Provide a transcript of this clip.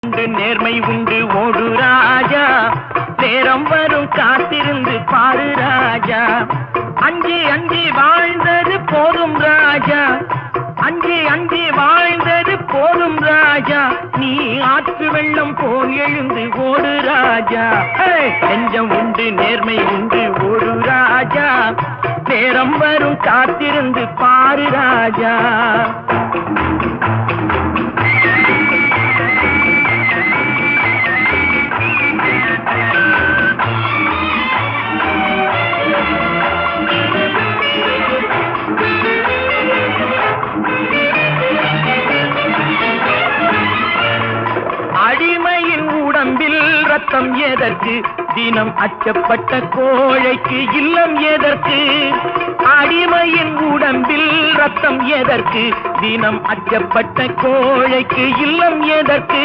உண்டு நேர்மை உண்டு ஓடு ராஜா, நேரம் வரும் காத்திருந்து பாரு ராஜா. அஞ்சி அஞ்சி வாழ்ந்தது போதும் ராஜா, அஞ்சி அஞ்சி வாழ்ந்தது போதும் ராஜா. நீ ஆற்று வெள்ளம் போல் எழுந்து ஓடு ராஜா. நெஞ்சம் உண்டு நேர்மை உண்டு ஓடு ராஜா, நேரம் வரும் காத்திருந்து பாரு ராஜா. அடிமையின் உடம்பில் ரத்தம் எதற்கு, தினம் அச்சப்பட்ட கோழைக்கு இல்லம் எதற்கு. அடிமையின் உடம்பில் ரத்தம் எதற்கு, தினம் அச்சப்பட்ட கோழைக்கு இல்லம் எதற்கு.